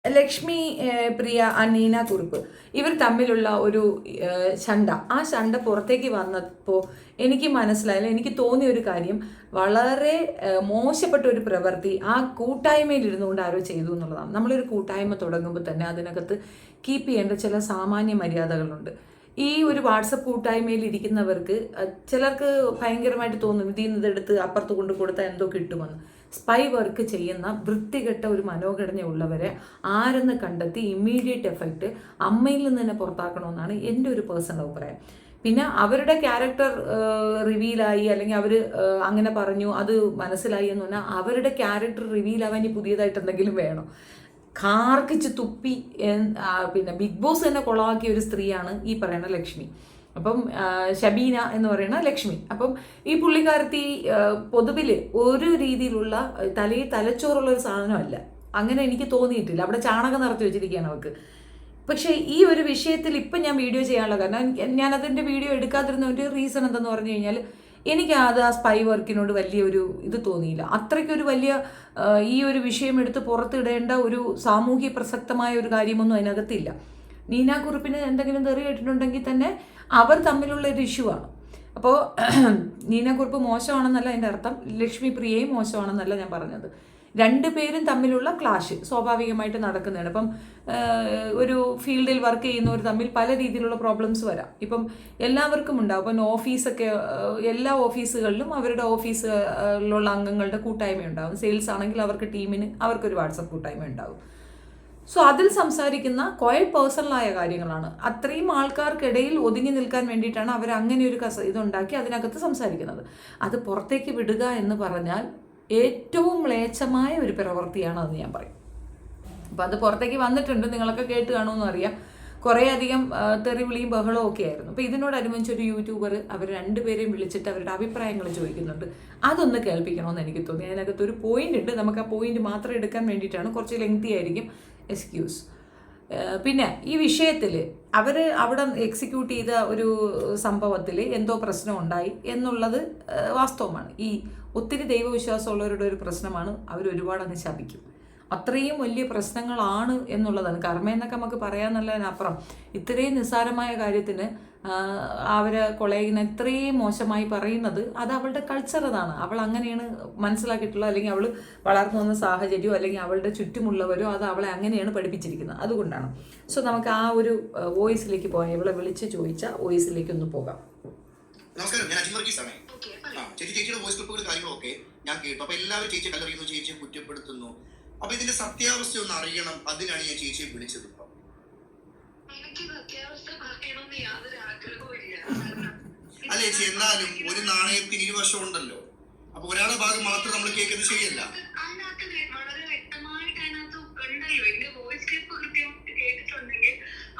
ലക്ഷ്മി പ്രിയ നീന കുറുപ്പ് ഇവർ തമ്മിലുള്ള ഒരു ശണ്ട ആ ശണ്ട പുറത്തേക്ക് വന്നപ്പോൾ എനിക്ക് മനസ്സിലായില്ല. എനിക്ക് തോന്നിയ ഒരു കാര്യം വളരെ മോശപ്പെട്ട ഒരു പ്രവൃത്തി ആ കൂട്ടായ്മയിൽ ഇരുന്നുകൊണ്ട് ആരോ ചെയ്തു എന്നുള്ളതാണ്. നമ്മളൊരു കൂട്ടായ്മ തുടങ്ങുമ്പോൾ തന്നെ അതിനകത്ത് കീപ്പ് ചെയ്യേണ്ട ചില സാമാന്യ മര്യാദകളുണ്ട്. ഈ ഒരു വാട്സപ്പ് കൂട്ടായ്മയിൽ ഇരിക്കുന്നവർക്ക് ചിലർക്ക് ഭയങ്കരമായിട്ട് തോന്നും ഇതിൽ നിന്ന് ഇതെടുത്ത് അപ്പുറത്ത് കൊണ്ട് കൊടുത്താൽ എന്തോ കിട്ടുമെന്ന്. സ്പൈ വർക്ക് ചെയ്യുന്ന വൃത്തികെട്ട ഒരു മനോഘടനയുള്ളവരെ ആരെന്ന് കണ്ടെത്തി ഇമ്മീഡിയറ്റ് എഫക്റ്റ് അമ്മയിൽ നിന്ന് തന്നെ പുറത്താക്കണമെന്നാണ് എൻ്റെ ഒരു പേഴ്സണൽ അഭിപ്രായം. പിന്നെ അവരുടെ ക്യാരക്ടർ റിവീലായി അല്ലെങ്കിൽ അവർ അങ്ങനെ പറഞ്ഞു അത് മനസ്സിലായി എന്ന് പറഞ്ഞാൽ അവരുടെ ക്യാരക്ടർ റിവീലാവാൻ ഇനി പുതിയതായിട്ട് എന്തെങ്കിലും വേണം. കാർക്കിച്ച് തുപ്പി പിന്നെ ബിഗ് ബോസ് തന്നെ കൊളവാക്കിയ ഒരു സ്ത്രീയാണ് ഈ പറയുന്ന ലക്ഷ്മി. അപ്പം ഷബീന എന്ന് പറയുന്ന ലക്ഷ്മി. അപ്പം ഈ പുള്ളിക്കാരത്തി പൊതുവിൽ ഒരു രീതിയിലുള്ള തലയിൽ തലച്ചോറുള്ള ഒരു സാധനമല്ല. അങ്ങനെ എനിക്ക് തോന്നിയിട്ടില്ല. അവിടെ ചാണകം നിറച്ച് വെച്ചിരിക്കുകയാണ് അവൾക്ക്. പക്ഷേ ഈ ഒരു വിഷയത്തിൽ ഇപ്പം ഞാൻ വീഡിയോ ചെയ്യാനുള്ള കാരണം ഞാനതിൻ്റെ വീഡിയോ എടുക്കാതിരുന്ന ഒരു റീസൺ എന്തെന്ന് പറഞ്ഞു കഴിഞ്ഞാൽ എനിക്ക് അത് ആ സ്പൈ വർക്കിനോട് വലിയൊരു ഇത് തോന്നിയില്ല. അത്രയ്ക്കൊരു വലിയ ഈ ഒരു വിഷയം എടുത്ത് പുറത്തിടേണ്ട ഒരു സാമൂഹ്യ പ്രസക്തമായ ഒരു കാര്യമൊന്നും അതിനകത്തില്ല. നീന കുറുപ്പിന് എന്തെങ്കിലും തെറി കേട്ടിട്ടുണ്ടെങ്കിൽ തന്നെ അവർ തമ്മിലുള്ള ഒരു ഇഷ്യൂ ആണ്. അപ്പോൾ നീന കുറുപ്പ് മോശമാണെന്നല്ല എൻ്റെ അർത്ഥം, ലക്ഷ്മി പ്രിയയും മോശമാണെന്നല്ല ഞാൻ പറഞ്ഞത്. രണ്ടുപേരും തമ്മിലുള്ള ക്ലാഷ് സ്വാഭാവികമായിട്ട് നടക്കുന്നതാണ്. ഇപ്പം ഒരു ഫീൽഡിൽ വർക്ക് ചെയ്യുന്നവർ തമ്മിൽ പല രീതിയിലുള്ള പ്രോബ്ലംസ് വരാം. ഇപ്പം എല്ലാവർക്കും ഉണ്ടാവും. ഇപ്പം ഓഫീസൊക്കെ എല്ലാ ഓഫീസുകളിലും അവരുടെ ഓഫീസിലുള്ള അംഗങ്ങളുടെ കൂട്ടായ്മ ഉണ്ടാവും. സെയിൽസ് ആണെങ്കിൽ അവർക്ക് ടീമിന് അവർക്കൊരു വാട്സപ്പ് കൂട്ടായ്മ ഉണ്ടാവും. സോ അതിൽ സംസാരിക്കുന്ന ക്വയറ്റ് പേഴ്സണലായ കാര്യങ്ങളാണ്. അത്രയും ആൾക്കാർക്കിടയിൽ ഒതുങ്ങി നിൽക്കാൻ വേണ്ടിയിട്ടാണ് അവർ അങ്ങനെ ഒരു ഇതുണ്ടാക്കി അതിനകത്ത് സംസാരിക്കുന്നത്. അത് പുറത്തേക്ക് വിടുക എന്ന് പറഞ്ഞാൽ ഏറ്റവും മ്ലേച്ഛമായ ഒരു പ്രവൃത്തിയാണ് അതെന്ന് ഞാൻ പറയും. അപ്പോൾ അത് പുറത്തേക്ക് വന്നിട്ടുണ്ട്, നിങ്ങളൊക്കെ കേട്ട് കാണുമെന്ന് അറിയാം. കുറേ അധികം തെറിവിളിയും ബഹളവും ഒക്കെ ആയിരുന്നു. അപ്പോൾ ഇതിനോടനുബന്ധിച്ച് ഒരു യൂട്യൂബർ അവർ രണ്ടുപേരെയും വിളിച്ചിട്ട് അവരുടെ അഭിപ്രായങ്ങൾ ചോദിക്കുന്നുണ്ട്. അതൊന്ന് കേൾപ്പിക്കണമെന്ന് എനിക്ക് തോന്നി. അതിനകത്ത് ഒരു പോയിന്റ് ഉണ്ട്, നമുക്ക് ആ പോയിന്റ് മാത്രം എടുക്കാൻ വേണ്ടിയിട്ടാണ്. കുറച്ച് ലെങ്തി ആയിരിക്കും, എക്സ്ക്യൂസ്. പിന്നെ ഈ വിഷയത്തിൽ അവർ അവിടെ എക്സിക്യൂട്ട് ചെയ്ത ഒരു സംഭവത്തിൽ എന്തോ പ്രശ്നം ഉണ്ടായി എന്നുള്ളത് വാസ്തവമാണ്. ഈ ഒത്തിരി ദൈവവിശ്വാസമുള്ളവരുടെ ഒരു പ്രശ്നമാണ്. അവർ ഒരുപാട് അങ്ങ് ശപിക്കും. അത്രയും വലിയ പ്രശ്നങ്ങളാണ് എന്നുള്ളതാണ്. കർമ്മ എന്നൊക്കെ നമുക്ക് പറയാമെന്നുള്ളതിനപ്പുറം ഇത്രയും നിസ്സാരമായ കാര്യത്തിന് അവരെ കൊളേഗിനെ ഇത്രയും മോശമായി പറയുന്നത് അത് അവളുടെ കൾച്ചർ അതാണ്. അവൾ അങ്ങനെയാണ് മനസ്സിലാക്കിയിട്ടുള്ളത്, അല്ലെങ്കിൽ അവൾ വളർന്നു വന്ന സാഹചര്യമോ അല്ലെങ്കിൽ അവളുടെ ചുറ്റുമുള്ളവരോ അത് അവളെ അങ്ങനെയാണ് പഠിപ്പിച്ചിരിക്കുന്നത്. അതുകൊണ്ടാണ്. സോ നമുക്ക് ആ ഒരു വോയിസിലേക്ക് പോകാം. ഇവളെ വിളിച്ച് ചോദിച്ച വോയിസിലേക്ക് ഒന്ന് പോകാം. നമസ്കാരം, ഞാൻ അജിൻ വർഗീസ് ആണ്. ചേച്ചിയുടെ വോയിസ് ക്ലിപ്പുകൾ കാര്യങ്ങളൊക്കെ ഞാൻ കേട്ടു. അപ്പൊ എല്ലാവരും ചേച്ചിയെ കല്ലെറിയുന്നു, ചേച്ചിയെ കുറ്റപ്പെടുത്തുന്നു. അപ്പൊ ഇതിന്റെ സത്യാവസ്ഥ ഒന്ന് അറിയണം, അതിനാണ് ഞാൻ ചേച്ചിയെ വിളിച്ചത്. അല്ല ചേച്ചി, എന്നാലും ഒരു നാണയത്തിന് ഇരുവശം ഉണ്ടല്ലോ. അപ്പൊ ഒരാളുടെ ഭാഗം മാത്രം നമ്മൾ കേൾക്കുന്നത് ശരിയല്ല.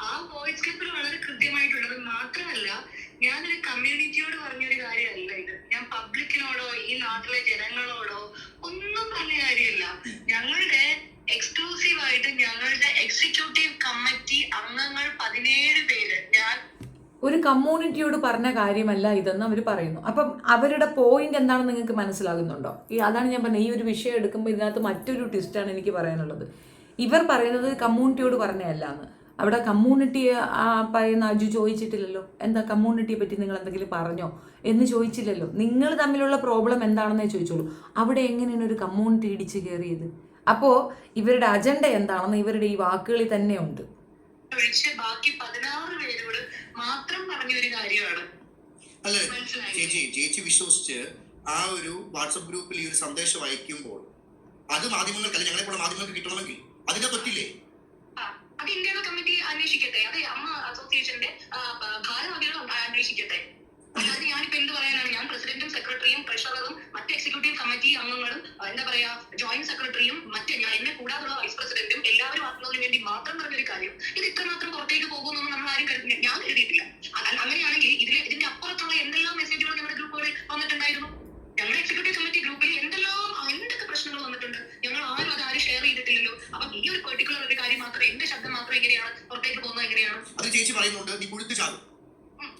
ആ വോയിസ് ക്ലിപ്പിൽ വളരെ കൃത്യമായിട്ടുള്ളത് മാത്രമല്ല, ഞാനൊരു കമ്മ്യൂണിറ്റിയോട് പറഞ്ഞൊരു കാര്യമല്ല ഇത്. ഞാൻ പബ്ലിക്കിനോടോ ഈ നാട്ടിലെ ജനങ്ങളോടോ ഒന്നും പറഞ്ഞ കാര്യമല്ല. ഞങ്ങളുടെ എക്സ്ക്ലൂസീവ് ആയിട്ട് ഞങ്ങളുടെ എക്സിക്യൂട്ടീവ് കമ്മിറ്റി അംഗങ്ങൾ 17 പേര്, ഞാൻ ഒരു കമ്മ്യൂണിറ്റിയോട് പറഞ്ഞ കാര്യമല്ല ഇതെന്ന് അവർ പറയുന്നു. അപ്പം അവരുടെ പോയിന്റ് എന്താണെന്ന് നിങ്ങൾക്ക് മനസ്സിലാകുന്നുണ്ടോ? അതാണ് ഞാൻ പറഞ്ഞത്. ഈ ഒരു വിഷയം എടുക്കുമ്പോൾ ഇതിനകത്ത് മറ്റൊരു ട്വിസ്റ്റാണ് എനിക്ക് പറയാനുള്ളത്. ഇവർ പറയുന്നത് കമ്മ്യൂണിറ്റിയോട് പറഞ്ഞതല്ല എന്ന്. അവിടെ കമ്മ്യൂണിറ്റിയെ പറയുന്ന അജു ചോദിച്ചിട്ടില്ലല്ലോ. എന്താ കമ്മ്യൂണിറ്റിയെ പറ്റി നിങ്ങൾ എന്തെങ്കിലും പറഞ്ഞോ എന്ന് ചോദിച്ചില്ലല്ലോ. നിങ്ങൾ തമ്മിലുള്ള പ്രോബ്ലം എന്താണെന്നേ ചോദിച്ചോളൂ. അവിടെ എങ്ങനെയാണ് ഒരു കമ്മ്യൂണിറ്റി ഇടിച്ച് കയറിയത്? അപ്പോൾ ഇവരുടെ അജണ്ട എന്താണെന്ന് ഇവരുടെ ഈ വാക്കുകളിൽ തന്നെ ഉണ്ട്. ബാക്കി 16 പേരോട് മാത്രം പറഞ്ഞ ഒരു കാര്യമാണ്. അല്ലെ ചേച്ചി വിശ്വസിച്ച് ആ ഒരു വാട്സപ്പ് ഗ്രൂപ്പിൽ ഈ ഒരു സന്ദേശം അയക്കുമ്പോൾ അത് മാധ്യമങ്ങൾക്ക്, ഞങ്ങളെ പോലെ മാധ്യമങ്ങൾക്ക് കിട്ടണമെങ്കിൽ അതിനെ പറ്റില്ലേ? അത് ഇന്ത്യയുടെ കമ്മിറ്റി അന്വേഷിക്കട്ടെ. അത് അമ്മ അസോസിയേഷന്റെ ഭാരവാഹികൾ അന്വേഷിക്കട്ടെ. അല്ലാതെ ഞാനിപ്പോ എന്ത് പറയാനാണ്? ഞാൻ പ്രസിഡന്റും സെക്രട്ടറിയും ട്രഷററും മറ്റ് എക്സിക്യൂട്ടീവ് കമ്മിറ്റി അംഗങ്ങളും എന്താ പറയാ ജോയിന്റ് സെക്രട്ടറിയും മറ്റ് എന്നെ കൂടാതുള്ള വൈസ് പ്രസിഡന്റും എല്ലാവരും ആക്കുന്നതിന് വേണ്ടി മാത്രം പറഞ്ഞൊരു കാര്യം. ഇത് ഇത്രമാത്രം പുറത്തേക്ക് പോകുമെന്നൊന്നും നമ്മൾ ആരും ഞാൻ എഴുതിയിട്ടില്ല. അങ്ങനെയാണെങ്കിൽ ഇതിന്റെ അപ്പുറത്തുള്ള എന്തെല്ലാം മെസ്സേജുകൾ ഞങ്ങളുടെ ഗ്രൂപ്പുകളിൽ വന്നിട്ടുണ്ടായിരുന്നു. ഞങ്ങളുടെ എക്സിക്യൂട്ടീവ് കമ്മിറ്റി ഗ്രൂപ്പിൽ എന്തൊക്കെ പ്രശ്നങ്ങൾ വന്നിട്ടുണ്ട്. ഞങ്ങൾ ആരും അത് ഷെയർ ചെയ്തിട്ടില്ലല്ലോ. അപ്പൊ ഈ ഒരു പെർട്ടിക്കുലർ ഒരു കാര്യം മാത്രം, എന്റെ ശബ്ദം മാത്രം എങ്ങനെയാണ് പുറത്തേക്ക് പോകുന്നത്? എങ്ങനെയാണ് അത് ചേച്ചി പറയുന്നുണ്ട്? നീ പുഴുത്തു ചാകും,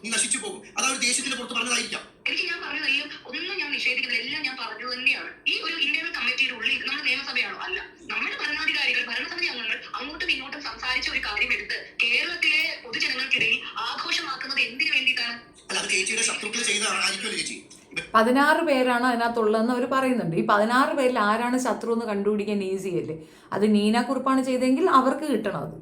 നീ നശിച്ചു പോകും. അതൊരു ദേശത്തിന്റെ പുറത്ത് പറഞ്ഞതായിരിക്കാം. എനിക്ക് ഞാൻ പറഞ്ഞതെല്ലാം ഒന്നും ഞാൻ നിഷേധിക്കുന്നില്ല, എല്ലാം ഞാൻ പറഞ്ഞു തന്നെയാണ്. ഈ ഒരു ഇന്ത്യൻ കമ്മിറ്റിയുടെ ഉള്ളിൽ നമ്മുടെ നിയമസഭയാണോ? അല്ല. നമ്മുടെ ഭരണാധികാരികൾ, ഭരണസമിതി അംഗങ്ങൾ അങ്ങോട്ടും 16 പേരാണ് അതിനകത്തുള്ളതെന്ന് അവർ പറയുന്നുണ്ട്. ഈ 16 പേരിൽ ആരാണ് ശത്രു എന്ന് കണ്ടുപിടിക്കാൻ ഈസി അല്ലേ? അത് നീന കുറുപ്പാണ് ചെയ്തെങ്കിൽ അവർക്ക് കിട്ടണം അത്.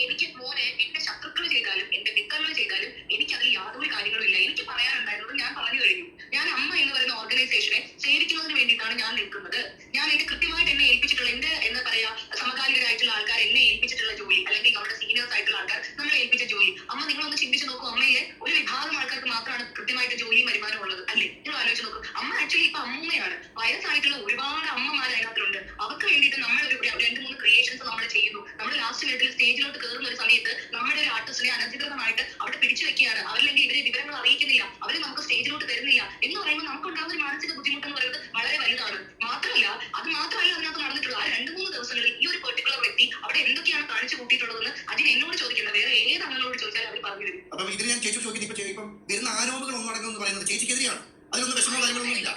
എനിക്ക് മോനെ എന്റെ ശത്രുക്കൾ ചെയ്താലും എന്റെ മിത്രങ്ങൾ ചെയ്താലും എനിക്ക് അതിൽ യാതൊരു കാര്യങ്ങളും ഇല്ല. എനിക്ക് പറയാനുണ്ടായിരുന്നത് ഞാൻ പറഞ്ഞു കഴിഞ്ഞു. ഞാൻ അമ്മ എന്ന് പറയുന്ന ഓർഗനൈസേഷനെ സേവിക്കുന്നതിന് വേണ്ടിയിട്ടാണ് ഞാൻ നിൽക്കുന്നത്. ഞാൻ എന്റെ കൃത്യമായിട്ട് എന്നെ ഏൽപ്പിച്ചിട്ടുള്ള എന്റെ എന്താ പറയാ സമകാലികരായിട്ടുള്ള ആൾക്കാർ എന്നെ ഏൽപ്പിച്ചിട്ടുള്ള ജോലി, അല്ലെങ്കിൽ നമ്മുടെ സീനിയേഴ്സ് ആയിട്ടുള്ള ആൾക്കാർ നമ്മളെ ഏൽപ്പിച്ച ജോലി. അമ്മ നിങ്ങളൊന്ന് ചിന്തിച്ചു നോക്കൂ, അമ്മയെ ഒരു വിഭാഗം ആൾക്കാർക്ക് മാത്രമാണ് കൃത്യമായിട്ട് ജോലിയും വരുമാനം ഉള്ളത് അല്ലേ? നിങ്ങൾ ആലോചിച്ച് നോക്കൂ. അമ്മ ആക്ച്വലി ഇപ്പൊ അമ്മയാണ്. വയസ്സായിട്ടുള്ള ഒരുപാട് അമ്മമാർ അതിനകത്തുണ്ട്. അവർക്ക് വേണ്ടിയിട്ട് നമ്മൾ ഒരു 2-3 ക്രിയേഷൻസ് നമ്മൾ ചെയ്യുന്നു. നമ്മൾ ലാസ്റ്റ് മിനിറ്റിൽ സ്റ്റേജിലോട്ട് കയറുന്ന ഒരു സമയത്ത് നമ്മുടെ ഒരു ആർട്ടിസ്റ്റിനെ അനധികൃതമായിട്ട് അവിടെ പിടിച്ചു വെക്കുകയാണ്. അവരില്ലെങ്കിൽ ഇവരെ വിവരങ്ങൾ അറിയിക്കുന്നില്ല, അവരെ നമുക്ക് സ്റ്റേജിലോട്ട് തരുന്നില്ല എന്ന് പറയുമ്പോൾ നമുക്കുണ്ടാകുന്ന ഒരു മാനസിക ബുദ്ധിമുട്ടെന്ന് പറയുന്നത് വളരെ വലുതാണ്. മാത്രമല്ല അതിനകത്ത് നടന്നിട്ടുള്ള ആ 2-3 ദിവസങ്ങളിൽ ഈ ഒരു പെർട്ടിക്കുലർ വ്യക്തി അവിടെ എന്തൊക്കെയാണ് കാണിച്ചു കൂട്ടിയിട്ടുള്ളതെന്ന് അതിന് എന്നോട് ചോദിക്കേണ്ട വേറെ ഏത് അംഗങ്ങളോട് ചോദിച്ചാൽ അവർ പറഞ്ഞു തരും. അപ്പം ഇതിന് ഞാൻ ചേച്ചി ചോദിക്കുന്നത് ഇപ്പം വരുന്ന ആരോപണങ്ങൾ ഒന്നടങ്ങുന്നത് പറയുന്നത് ചേച്ചിക്കെതിരെയാണ്. അതിലൊന്നും വിഷമോ കാര്യങ്ങളൊന്നും ഇല്ല.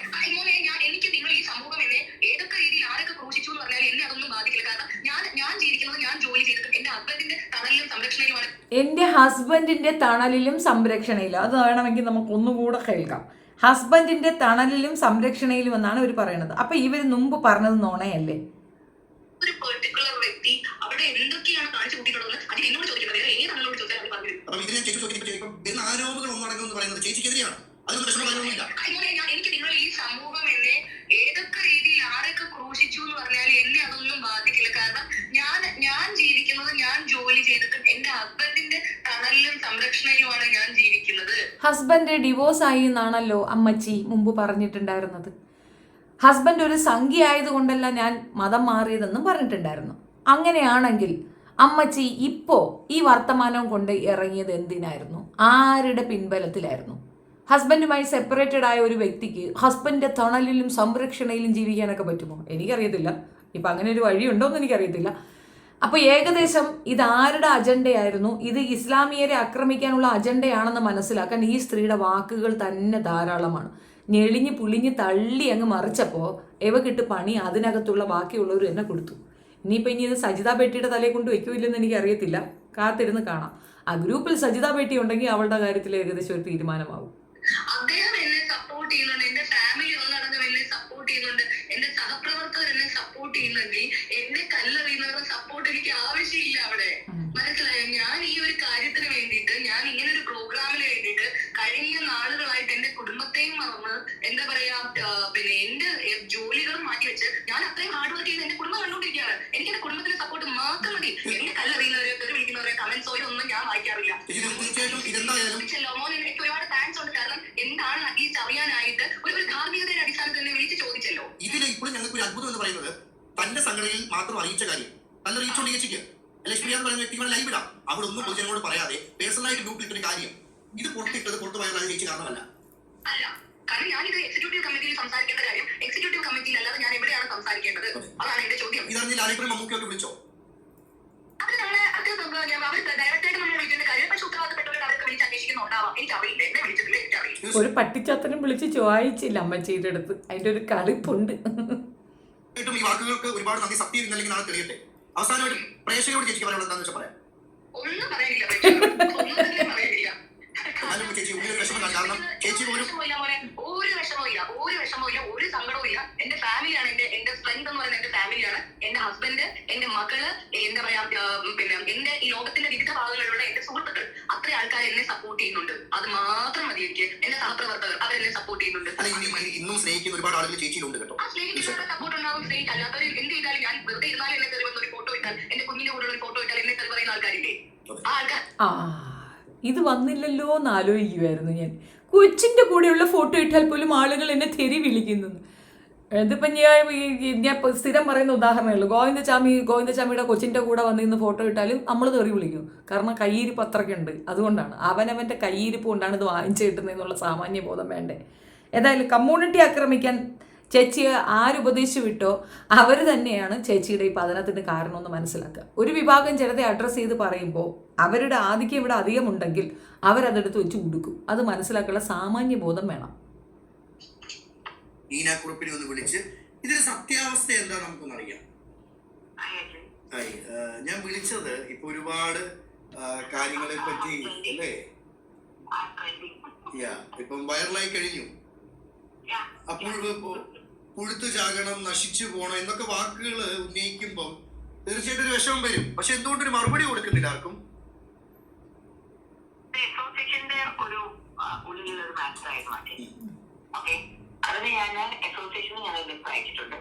എനിക്ക് നിങ്ങൾ ഈ സമൂഹം എന്നെ ഏതൊക്കെ രീതിയിൽ ആരൊക്കെ ക്രൂശിച്ചു എന്ന് പറഞ്ഞാൽ എന്നെ അതൊന്നും ബാധിക്കില്ല. കാരണം ഞാൻ ജീവിക്കുന്നത്, ഞാൻ ജോലി ചെയ്തിട്ട് എന്റെ ഹസ്ബൻഡിന്റെ തണലിലും സംരക്ഷണയിലുമാണ്. എൻ്റെ ഹസ്ബൻഡിന്റെ തണലിലും സംരക്ഷണയിലും, അത് വേണമെങ്കിൽ നമുക്ക് ഒന്നുകൂടെ കേൾക്കാം. ഹസ്ബൻഡിന്റെ തണലിലും സംരക്ഷണയിലും എന്നാണ് ഇവർ പറയുന്നത്. അപ്പൊ ഇവർ മുമ്പ് പറഞ്ഞത് നുണയല്ലേ? ഒരു പെർട്ടിക്കുലർ വ്യക്തി അവിടെ എന്തൊക്കെയാണ് കാണിച്ചു കൂട്ടിയിട്ടുള്ളത് അതിന് എന്നോട് ചോദിക്കുന്നത് വേറെ ഏത് അംഗങ്ങളോട് ചോദിച്ചാൽ അവർ പറഞ്ഞു തരും. അപ്പം ഇതിന് ഞാൻ ചേച്ചി ചോദിക്കുമ്പോൾ വരുന്ന ആരോപണങ്ങൾ ഒന്നടങ്ങുന്നത് പറയുന്നത് ചേച്ചിക്കെതിരെയാണ്. അതിലൊന്നും വിഷമോ കാര്യങ്ങളൊന്നും ഇല്ല. എനിക്ക് നിങ്ങൾ ഈ സമൂഹം എന്നെ ഏതൊക്കെ രീതിയിൽ ആരൊക്കെ ക്രൂശിച്ചു എന്ന് പറഞ്ഞാൽ എന്നെ അതൊന്നും ബാധിക്കില്ല. കാരണം ഞാൻ ജീവിക്കുന്നത്, ഞാൻ ജോലി ചെയ്തിട്ട് എന്റെ ഹസ്ബൻഡിന്റെ തണലിലും സംരക്ഷണയിലുമാണ് ഞാൻ ജീവിക്കുന്നത്. ഹസ്ബൻഡ് ഡിവോഴ്സ് ആയി എന്നാണല്ലോ അമ്മച്ചി മുമ്പ് പറഞ്ഞിട്ടുണ്ടായിരുന്നത്. ഹസ്ബൻഡ് ഒരു സംഖ്യ ആയതുകൊണ്ടല്ല ഞാൻ മതം മാറിയതെന്നും പറഞ്ഞിട്ടുണ്ടായിരുന്നു. അങ്ങനെയാണെങ്കിൽ അമ്മച്ചി ഇപ്പോൾ ഈ വർത്തമാനം കൊണ്ട് ഇറങ്ങിയത് എന്തിനായിരുന്നു? ആരുടെ പിൻബലത്തിലായിരുന്നു? ഹസ്ബൻഡുമായി സെപ്പറേറ്റഡ് ആയ ഒരു വ്യക്തിക്ക് ഹസ്ബൻഡിന്റെ തണലിലും സംരക്ഷണയിലും ജീവിക്കാനൊക്കെ പറ്റുമോ? എനിക്കറിയത്തില്ല. ഇപ്പം അങ്ങനെ ഒരു വഴിയുണ്ടോയെന്ന് എനിക്കറിയത്തില്ല. അപ്പോൾ ഏകദേശം ഇത് ആരുടെ അജണ്ടയായിരുന്നു? ഇത് ഇസ്ലാമിയരെ ആക്രമിക്കാനുള്ള അജണ്ടയാണെന്ന് മനസ്സിലാക്കാൻ ഈ സ്ത്രീയുടെ വാക്കുകൾ തന്നെ ധാരാളമാണ്. ഞെളിഞ്ഞ് പുളിഞ്ഞ് തള്ളി അങ്ങ് മറിച്ചപ്പോൾ എവക്കിട്ട് പണി അതിനകത്തുള്ള ബാക്കിയുള്ളവർ തന്നെ കൊടുത്തു. ഇനി ഇത് സജിത ബേട്ടിയുടെ തലയെ കൊണ്ട് വെക്കൂല്ലെന്ന് എനിക്കറിയത്തില്ല. കാത്തിരുന്ന് കാണാം. ആ ഗ്രൂപ്പിൽ സജിത ബേട്ടി ഉണ്ടെങ്കിൽ അവളുടെ കാര്യത്തിൽ ഏകദേശം ഒരു തീരുമാനമാവും. അദ്ദേഹം എന്നെ സപ്പോർട്ട് ചെയ്യുന്നുണ്ട്, എന്റെ ഫാമിലി ഒന്നടങ്കം എന്നെ സപ്പോർട്ട് ചെയ്യുന്നുണ്ട്, എന്റെ സഹപ്രവർത്തകർ എന്നെ സപ്പോർട്ട് ചെയ്യുന്നുണ്ടെങ്കിൽ എന്നെ കല്ലെറിയുന്നവരുടെ സപ്പോർട്ട് എനിക്ക് ആവശ്യമില്ല അവിടെ. മനസ്സിലായോ? ഞാൻ ഈ ഒരു കാര്യത്തിന് വേണ്ടിയിട്ട്, ഞാൻ ഇങ്ങനെ ഒരു പ്രോഗ്രാമിന് വേണ്ടിയിട്ട് കഴിഞ്ഞ നാളുകളായിട്ട് എന്റെ കുടുംബത്തെയും മറന്ന് എന്താ പറയാ പിന്നെ എന്റെ ജോലികളും മാറ്റിവെച്ച് ഞാൻ അത്രയും ഹാർഡ് വർക്ക് ചെയ്ത് എന്റെ കുടുംബം കണ്ടുകൊണ്ടിരിക്കുകയാണ്. എനിക്ക് എന്റെ കുടുംബത്തിന്റെ സപ്പോർട്ട് മാത്രം മതി. എന്നെ കല്ലെറിയുന്നവരെ തെറി വിളിക്കുന്നവരെ കമന്റ്സോ ഒന്നും ഞാൻ വായിക്കാറില്ല. എനിക്ക് ഒരുപാട് താങ്ക്സ് ഉണ്ട്. കാരണം എന്താണ് അറ്റ്ലീസ്റ്റ് അറിയാനായിട്ട് ഒരു ധാർമ്മികതയുടെ അടിസ്ഥാനത്തിൽ തന്നെ വിളിച്ച് ചോദിച്ചല്ലോ. ഇതിന് ഇപ്പോഴും ഞങ്ങൾക്ക് ഒരു അത്ഭുതം എന്ന് പറയുന്നത് തന്റെ സംഘടനയിൽ മാത്രം അറിയിച്ച കാര്യം നല്ല റീച്ചോണ്ട് ചേച്ചിക്ക് ലക്ഷ്മി എന്ന് പറയുന്ന വ്യക്തികളെ ലൈവ് ഇടാം. അവിടെ ഒന്നും പൊതുജനങ്ങളോട് പറയാതെ പേഴ്സണലായിട്ട് ഗ്രൂപ്പിൽ ഇട്ടൊരു കാര്യം ഇത് പുറത്തു പോയാൽ ചേച്ചി കാരണമല്ല. അല്ല, കാരണം ഞാനിത് എക്സിക്യൂട്ടീവ് കമ്മിറ്റിയിൽ സംസാരിക്കേണ്ട കാര്യം എക്സിക്യൂട്ടീവ് കമ്മിറ്റിയിൽ അല്ലാതെ ഞാൻ എവിടെയാണ് സംസാരിക്കേണ്ടത്? അതാണ് എന്റെ ചോദ്യം. ഇതറിഞ്ഞ ലാലിപ്പുറം മമ്മൂക്കിയൊക്കെ വിളിച്ചോ? അത് നമ്മളെ അവർ ഡയറക്റ്റായിട്ട് നമ്മൾ വിളിക്കേണ്ട കാര്യം. പക്ഷെ ഉത്തരവാദിത്തപ്പെട്ടവരുടെ അവർക്ക് വിളിച്ച് അന്വേഷിക്കുന്നുണ്ടാവാം. എനിക്കറിയില്ല, എന്നെ വിളിച്ചിട്ടില്ല, എനിക്കറിയില്ല. ഒരു പട്ടിച്ചത്തനും വിളിച്ച് ചോദിച്ചില്ല അമ്മച്ചിയുടെ അടുത്ത്. അതിന്റെ ഒരു കളിപ്പുണ്ട്. ഈ വാക്കുകൾക്ക് ഒരുപാട് നന്ദി. സത്യം ഇന്നല്ലെങ്കിൽ നാളെ തെളിയട്ടെ. അവസാനമായിട്ട് പ്രേക്ഷകരോട് ചേച്ചിക്ക് പറയാനുള്ളത് എന്താണെന്ന് വെച്ചാൽ പറയാം. ഒന്നും പറയാനില്ല, ഒന്നും തന്നെ പറയാനില്ല. ചേച്ചി ഉള്ളിൽ വിഷമം കാരണം ചേച്ചി ഒരു വിഷമമില്ല, ഒരു സങ്കടവും ഇല്ല. എന്റെ ഫാമിലിയാണ് എന്റെ സ്ട്രെങ്ത് എന്ന് പറയുന്നത്. എന്റെ ഫാമിലിയാണ്, എന്റെ ഹസ്ബൻഡ്, എന്റെ മക്കള്, എന്താ പറയാ പിന്നെ എന്റെ ഈ ലോകത്തിന്റെ വിവിധ ഭാഗങ്ങളിലുള്ള എന്റെ സുഹൃത്തുക്കൾ, അത്ര ആൾക്കാർ എന്നെ സപ്പോർട്ട് ചെയ്യുന്നുണ്ട്. അത് മാത്രം മതി എനിക്ക്. എന്റെ സഹപ്രവർത്തകർ അവരെന്നെ സപ്പോർട്ട് ചെയ്യുന്നുണ്ട്. ഇന്നും സ്നേഹിക്കുന്ന ഒരുപാട് ആളുകൾ ചേച്ചിയിലുണ്ട് കേട്ടോ. ആ സ്നേഹിക്കുന്നവരുടെ സപ്പോർട്ട് ഉണ്ടാവും. അല്ലാത്തവർ എന്ത് ചെയ്താലും, ഞാൻ വെറുതെ ഇരുന്നാലും എന്നെ തെറി വന്ന ഒരു ഫോട്ടോ ഇട്ടാൽ, എന്റെ കുഞ്ഞിന്റെ കൂടെ ഒരു ഫോട്ടോ ഇട്ടാൽ എന്നെ തെറി പറയുന്ന ആൾക്കാരില്ലേ? ആ ആൾക്കാർ ഇത് വന്നില്ലല്ലോ എന്ന് ആലോചിക്കുമായിരുന്നു ഞാൻ. കൊച്ചിൻ്റെ കൂടെയുള്ള ഫോട്ടോ ഇട്ടാൽ പോലും ആളുകൾ എന്നെ തെറി വിളിക്കുന്നു. ഇതിപ്പം ഞാൻ സ്ഥിരം പറയുന്ന ഉദാഹരണമേ ഗോവിന്ദചാമിയുടെ കൊച്ചിൻ്റെ കൂടെ വന്നിരുന്ന് ഫോട്ടോ ഇട്ടാലും നമ്മൾ തെറി വിളിക്കും. കാരണം കയ്യിരിപ്പ് അത്രയ്ക്കുണ്ട്. അതുകൊണ്ടാണ് അവനവൻ്റെ കയ്യിരിപ്പ് കൊണ്ടാണ് ഇത് വാങ്ങിച്ചു കിട്ടുന്നതെന്നുള്ള സാമാന്യ ബോധം വേണ്ടേ. ഏതായാലും കമ്മ്യൂണിറ്റി ആക്രമിക്കാൻ ചേച്ചിയെ ആരുപദേശിച്ചു വിട്ടോ അവർ തന്നെയാണ് ചേച്ചിയുടെ ഈ പതനത്തിന് കാരണമെന്ന് മനസ്സിലാക്കുക. ഒരു വിഭാഗം ജനത്തെ അഡ്രസ്സ് ചെയ്ത് പറയുമ്പോൾ അവരുടെ ആധിക്യം ഇവിടെ അധികമുണ്ടെങ്കിൽ അവരതെടുത്ത് വെച്ച് കൊടുക്കും. അത് മനസ്സിലാക്കാനുള്ള സാമാന്യ ബോധം വേണം. കുറിപ്പിനെ ഒന്ന് വിളിച്ച് ഇതിന്റെ സത്യാവസ്ഥ എന്താ നമുക്കൊന്നറിയാം. ഞാൻ വിളിച്ചത് ഇപ്പൊ ഒരുപാട് കാര്യങ്ങളെ പറ്റി അല്ലേ, ഇപ്പം വൈറലായി കഴിഞ്ഞു. അപ്പോൾ പുഴുത്തു ചാകണം, നശിച്ചു പോകണം എന്നൊക്കെ വാക്കുകൾ ഉന്നയിക്കുമ്പോൾ തീർച്ചയായിട്ടും ഒരു വിഷമം വരും. പക്ഷെ എന്തുകൊണ്ടൊരു മറുപടി കൊടുക്കുന്നില്ല ആർക്കും? ഒരു ഉള്ളിലൊരു മാറ്റർ ആയിരുന്നു. ഓക്കെ, അതിന് ഞാൻ അസോസിയേഷന് ഞാൻ അയച്ചിട്ടുണ്ട്.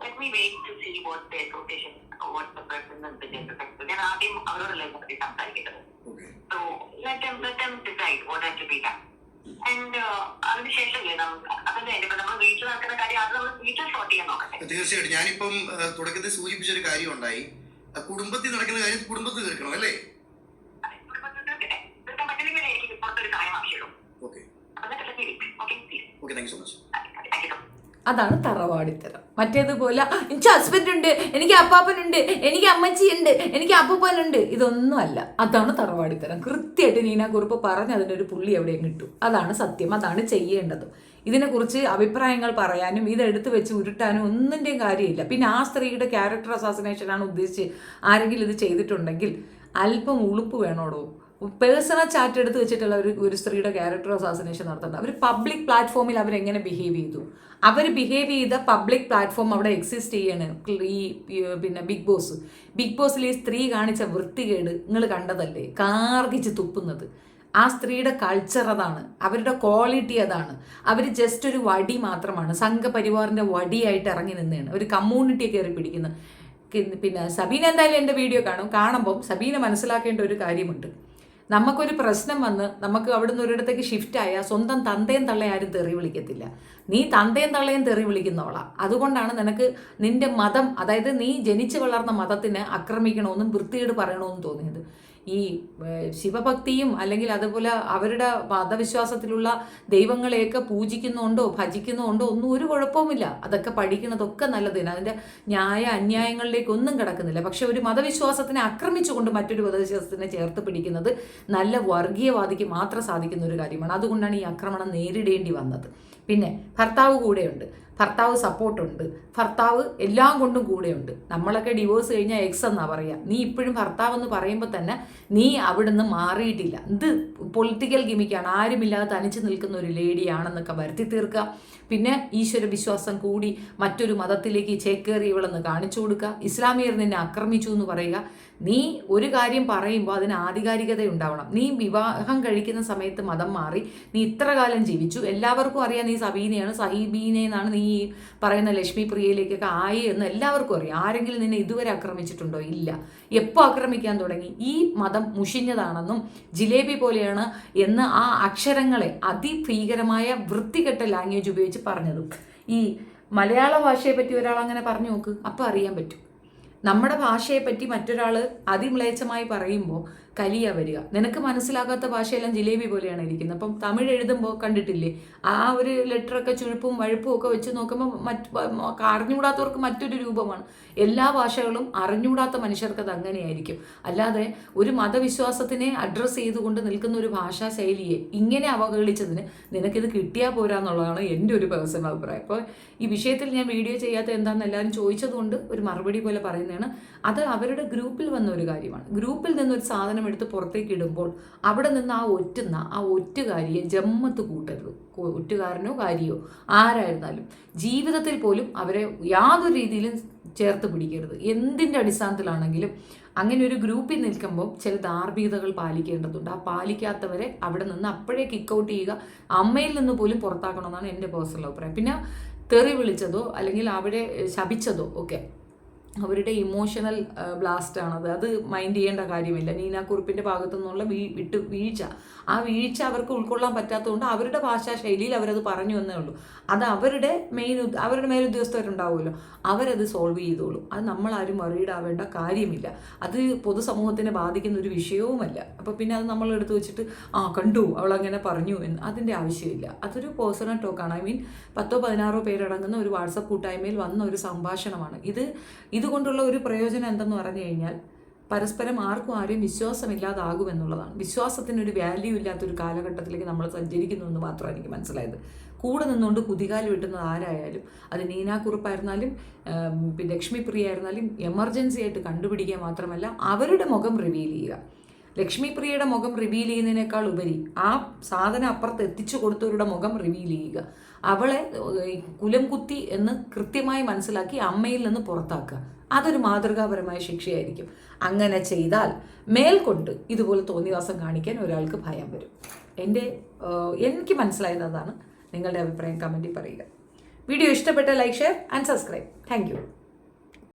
Let me wait to see what the association, what the president suggests. ഞാൻ ആദ്യം അവരോടല്ലേ പറ്റി സംസാരിക്കുന്നത്. So let them decide what has to be done. And അതിനുശേഷമല്ലേ അതല്ലേ നമ്മൾ വീട്ടിൽ നടക്കുന്ന കാര്യം, അത് നമ്മൾ വീട്ടിൽ സോർട്ട് ചെയ്യാൻ നോക്കട്ടെ. തീർച്ചയായിട്ടും. ഞാനിപ്പം തുടക്കത്തിൽ സൂചിപ്പിച്ചൊരു കാര്യം ഉണ്ടായി, കുടുംബത്തിൽ നടക്കുന്ന കാര്യം കുടുംബത്തിൽ തീർക്കണം അല്ലേ? കുടുംബത്തിൽ തീർക്കാൻ പറ്റില്ലെങ്കിൽ എനിക്ക് പുറത്തൊരു കാര്യം ആവശ്യമുള്ളൂ. Okay, thank you so much. അതാണ് തറവാടിത്തരം. മറ്റേതുപോലെ എനിക്ക് ഹസ്ബൻഡ് ഉണ്ട്, എനിക്ക് അപ്പാപ്പനുണ്ട്, എനിക്ക് അമ്മച്ചിയുണ്ട്, എനിക്ക് അപ്പൂപ്പനുണ്ട്, ഇതൊന്നും അല്ല. അതാണ് തറവാടിത്തരം. കൃത്യമായിട്ട് നീന കുറുപ്പ് പറഞ്ഞ് അതിനൊരു പുള്ളി എവിടെയും കിട്ടും. അതാണ് സത്യം, അതാണ് ചെയ്യേണ്ടത്. ഇതിനെക്കുറിച്ച് അഭിപ്രായങ്ങൾ പറയാനും ഇതെടുത്ത് വെച്ച് ഉരുട്ടാനും ഒന്നിൻ്റെയും കാര്യമില്ല. പിന്നെ ആ സ്ത്രീയുടെ ക്യാരക്ടർ അസാസിനേഷനാണ് ഉദ്ദേശിച്ച് ആരെങ്കിലും ഇത് ചെയ്തിട്ടുണ്ടെങ്കിൽ അല്പം ഉളുപ്പ് വേണോടോ. പേഴ്സണൽ ചാറ്റ് എടുത്ത് വെച്ചിട്ടുള്ള ഒരു സ്ത്രീയുടെ ക്യാരക്ടർ അസാസിനേഷൻ നടത്തേണ്ട. അവർ പബ്ലിക് പ്ലാറ്റ്ഫോമിൽ അവരെങ്ങനെ ബിഹേവ് ചെയ്തു, അവർ ബിഹേവ് ചെയ്ത പബ്ലിക് പ്ലാറ്റ്ഫോം അവിടെ എക്സിസ്റ്റ് ചെയ്യാണ്. പിന്നെ ബിഗ് ബോസിൽ ഈ സ്ത്രീ കാണിച്ച വൃത്തികേട് നിങ്ങൾ കണ്ടതല്ലേ, കാർഗിച്ച് തുപ്പുന്നത്. ആ സ്ത്രീയുടെ കൾച്ചർ അതാണ്, അവരുടെ ക്വാളിറ്റി അതാണ്. അവർ ജസ്റ്റ് ഒരു വടി മാത്രമാണ്, സംഘപരിവാറിൻ്റെ വടിയായിട്ട് ഇറങ്ങി നിന്നതാണ്, ഒരു കമ്മ്യൂണിറ്റിയെ കയറി പിടിക്കുന്നത്. പിന്നെ സബീന എന്തായാലും എൻ്റെ വീഡിയോ കാണുമ്പം സബീന മനസ്സിലാക്കേണ്ട ഒരു കാര്യമുണ്ട്. നമുക്കൊരു പ്രശ്നം വന്ന് നമുക്ക് അവിടുന്ന് ഒരിടത്തേക്ക് ഷിഫ്റ്റ് ആയാൽ സ്വന്തം തന്തയും തള്ളയും ആരും തെറി വിളിക്കത്തില്ല. നീ തന്തയും തള്ളയും തെറി വിളിക്കുന്നവളാ. അതുകൊണ്ടാണ് നിനക്ക് നിന്റെ മതം, അതായത് നീ ജനിച്ചു വളർന്ന മതത്തിനെ ആക്രമിക്കണമെന്നും വൃത്തികേട് പറയണമെന്നും തോന്നിയത്. ഈ ശിവഭക്തിയും അല്ലെങ്കിൽ അതുപോലെ അവരുടെ മതവിശ്വാസത്തിലുള്ള ദൈവങ്ങളെയൊക്കെ പൂജിക്കുന്നുണ്ടോ ഭജിക്കുന്നുണ്ടോ ഒന്നും ഒരു കുഴപ്പവുമില്ല. അതൊക്കെ പഠിക്കുന്നതൊക്കെ നല്ലതിന്, അതിൻ്റെ ന്യായ അന്യായങ്ങളിലേക്കൊന്നും കിടക്കുന്നില്ല. പക്ഷെ ഒരു മതവിശ്വാസത്തിനെ ആക്രമിച്ചുകൊണ്ട് മറ്റൊരു മതവിശ്വാസത്തിനെ ചേർത്ത് പിടിക്കുന്നത് നല്ല വർഗീയവാദിക്ക് മാത്രം സാധിക്കുന്ന ഒരു കാര്യമാണ്. അതുകൊണ്ടാണ് ഈ ആക്രമണം നേരിടേണ്ടി വന്നത്. പിന്നെ ഭർത്താവ് കൂടെയുണ്ട്, ഭർത്താവ് സപ്പോർട്ടുണ്ട്, ഭർത്താവ് എല്ലാം കൊണ്ടും കൂടെയുണ്ട്. നമ്മളൊക്കെ ഡിവോഴ്സ് കഴിഞ്ഞാൽ എക്സ് എന്നാ പറയുക. നീ ഇപ്പോഴും ഭർത്താവ് എന്ന് പറയുമ്പോൾ തന്നെ നീ അവിടുന്ന് മാറിയിട്ടില്ല. ഇത് പൊളിറ്റിക്കൽ ഗിമിക്കാണ്, ആരുമില്ലാതെ തനിച്ച് നിൽക്കുന്ന ഒരു ലേഡിയാണെന്നൊക്കെ വരുത്തി തീർക്കുക. പിന്നെ ഈശ്വര വിശ്വാസം കൂടി മറ്റൊരു മതത്തിലേക്ക് ചേക്കേറി ഇവളെന്ന് കാണിച്ചു കൊടുക്കുക. ഇസ്ലാമിയർ നിന്നെ ആക്രമിച്ചു എന്ന് പറയുക. നീ ഒരു കാര്യം പറയുമ്പോൾ അതിന് ആധികാരികത ഉണ്ടാവണം. നീ വിവാഹം കഴിക്കുന്ന സമയത്ത് മതം മാറി, നീ ഇത്ര കാലം ജീവിച്ചു, എല്ലാവർക്കും അറിയാം നീ സബീനയാണ്, സഹീബീനെന്നാണ് നീ പറയുന്ന ലക്ഷ്മി പ്രിയയിലേക്കൊക്കെ ആയി എന്ന് എല്ലാവർക്കും അറിയാം. ആരെങ്കിലും നിന്നെ ഇതുവരെ ആക്രമിച്ചിട്ടുണ്ടോ? ഇല്ല. എപ്പോൾ ആക്രമിക്കാൻ തുടങ്ങി? ഈ മതം മുഷിഞ്ഞതാണെന്നും ജിലേബി പോലെയാണ് എന്ന് ആ അക്ഷരങ്ങളെ അതിഭീകരമായ വൃത്തികെട്ട ലാംഗ്വേജ് ഉപയോഗിച്ച് പറഞ്ഞതും. ഈ മലയാള ഭാഷയെ പറ്റി ഒരാൾ അങ്ങനെ പറഞ്ഞു നോക്ക്, അപ്പം അറിയാൻ പറ്റും. നമ്മുടെ ഭാഷയെപ്പറ്റി മറ്റൊരാൾ അതിമ്ലേച്ഛമായി പറയുമ്പോൾ കലിയ വരിക. നിനക്ക് മനസ്സിലാകാത്ത ഭാഷയെല്ലാം ജിലേബി പോലെയാണ് ഇരിക്കുന്നത്. അപ്പം തമിഴ് എഴുതുമ്പോൾ കണ്ടിട്ടില്ലേ, ആ ഒരു ലെറ്ററൊക്കെ ചുഴുപ്പും വഴുപ്പും ഒക്കെ വെച്ച് നോക്കുമ്പോൾ അറിഞ്ഞുകൂടാത്തവർക്ക് മറ്റൊരു രൂപമാണ്. എല്ലാ ഭാഷകളും അറിഞ്ഞുകൂടാത്ത മനുഷ്യർക്ക് അത് അങ്ങനെയായിരിക്കും. അല്ലാതെ ഒരു മതവിശ്വാസത്തിനെ അഡ്രസ്സ് ചെയ്തുകൊണ്ട് നിൽക്കുന്ന ഒരു ഭാഷാ ശൈലിയെ ഇങ്ങനെ അവഹേളിച്ചതിന് നിനക്കിത് കിട്ടിയാൽ പോരാന്നുള്ളതാണ് എൻ്റെ ഒരു പേഴ്സണൽ അഭിപ്രായം. അപ്പോൾ ഈ വിഷയത്തിൽ ഞാൻ വീഡിയോ ചെയ്യാത്ത എന്താണെന്ന് എല്ലാവരും ചോദിച്ചതുകൊണ്ട് ഒരു മറുപടി പോലെ പറയുന്നതാണ്. അത് അവരുടെ ഗ്രൂപ്പിൽ വന്ന ഒരു കാര്യമാണ്. ഗ്രൂപ്പിൽ നിന്നൊരു സാധനം എടുത്ത് പുറത്തേക്ക് ഇടുമ്പോൾ അവിടെ നിന്ന് ആ ഒറ്റുകാരിയെ ജമ്മത്ത് കൂട്ടരുത്. ഒറ്റുകാരനോ കാരിയോ ആരായിരുന്നാലും ജീവിതത്തിൽ പോലും അവരെ യാതൊരു രീതിയിലും ചേർത്ത് പിടിക്കരുത്. എന്തിൻ്റെ അടിസ്ഥാനത്തിലാണെങ്കിലും അങ്ങനെ ഒരു ഗ്രൂപ്പിൽ നിൽക്കുമ്പോൾ ചില ധാർമ്മികതകൾ പാലിക്കേണ്ടതുണ്ട്. ആ പാലിക്കാത്തവരെ അവിടെ നിന്ന് അപ്പോഴേ കിക്കൗട്ട് ചെയ്യുക, അമ്മയിൽ നിന്ന് പോലും പുറത്താക്കണമെന്നാണ് എൻ്റെ പേഴ്സണൽ അഭിപ്രായം. പിന്നെ തെറി വിളിച്ചതോ അല്ലെങ്കിൽ അവിടെ ശപിച്ചതോ ഒക്കെ അവരുടെ ഇമോഷണൽ ബ്ലാസ്റ്റാണത്. അത് മൈൻഡ് ചെയ്യേണ്ട കാര്യമില്ല. നീന കുറുപ്പിൻ്റെ ഭാഗത്തു നിന്നുള്ള വീഴ്ച, ആ വീഴ്ച അവർക്ക് ഉൾക്കൊള്ളാൻ പറ്റാത്തതുകൊണ്ട് അവരുടെ ഭാഷാ ശൈലിയിൽ അവരത് പറഞ്ഞു എന്നേ ഉള്ളൂ. അത് അവരുടെ മേലുദ്യോഗസ്ഥരുണ്ടാവുമല്ലോ, അവരത് സോൾവ് ചെയ്തോളും. അത് നമ്മളാരും വറീഡാവേണ്ട കാര്യമില്ല. അത് പൊതുസമൂഹത്തിനെ ബാധിക്കുന്ന ഒരു വിഷയവുമല്ല. അപ്പോൾ പിന്നെ അത് നമ്മൾ എടുത്തു വെച്ചിട്ട് കണ്ടു അവളങ്ങനെ പറഞ്ഞു എന്ന് അതിൻ്റെ ആവശ്യമില്ല. അതൊരു പേഴ്സണൽ ടോക്കാണ്. I mean 10-16 പേരടങ്ങുന്ന ഒരു വാട്സപ്പ് കൂട്ടായ്മയിൽ വന്ന ഒരു സംഭാഷണമാണ്. ഇതുകൊണ്ടുള്ള ഒരു പ്രയോജനം എന്തെന്ന് പറഞ്ഞു കഴിഞ്ഞാൽ പരസ്പരം ആരെയും വിശ്വാസമില്ലാതാകുമെന്നുള്ളതാണ്. വിശ്വാസത്തിനൊരു വാല്യൂ ഇല്ലാത്തൊരു കാലഘട്ടത്തിലേക്ക് നമ്മൾ സഞ്ചരിക്കുന്നു എന്ന് മാത്രമാണ് എനിക്ക് മനസ്സിലായത്. കൂടെ നിന്നുകൊണ്ട് കുതികാല് വെട്ടുന്നത് ആരായാലും, അത് നീന കുറുപ്പായിരുന്നാലും പിന്നെ ലക്ഷ്മി പ്രിയ ആയിരുന്നാലും എമർജൻസി ആയിട്ട് കണ്ടുപിടിക്കുക മാത്രമല്ല അവരുടെ മുഖം റിവീൽ ചെയ്യുക. ലക്ഷ്മിപ്രിയയുടെ മുഖം റിവീൽ ചെയ്യുന്നതിനേക്കാൾ ഉപരി ആ സാധനം അപ്പുറത്ത് എത്തിച്ചു കൊടുത്തവരുടെ മുഖം റിവീൽ ചെയ്യുക, അവളെ കുലം കുത്തി എന്ന് കൃത്യമായി മനസ്സിലാക്കി അമ്മയിൽ നിന്ന് പുറത്താക്കുക. അതൊരു മാതൃകാപരമായ ശിക്ഷയായിരിക്കും. അങ്ങനെ ചെയ്താൽ മേൽക്കൊണ്ട് ഇതുപോലെ തോന്നിവാസം കാണിക്കാൻ ഒരാൾക്ക് ഭയം വരും. എനിക്ക് മനസ്സിലായത് അതാണ്. നിങ്ങളുടെ അഭിപ്രായം കമൻറ്റിൽ പറയുക. വീഡിയോ ഇഷ്ടപ്പെട്ട like, share and subscribe. Thank you.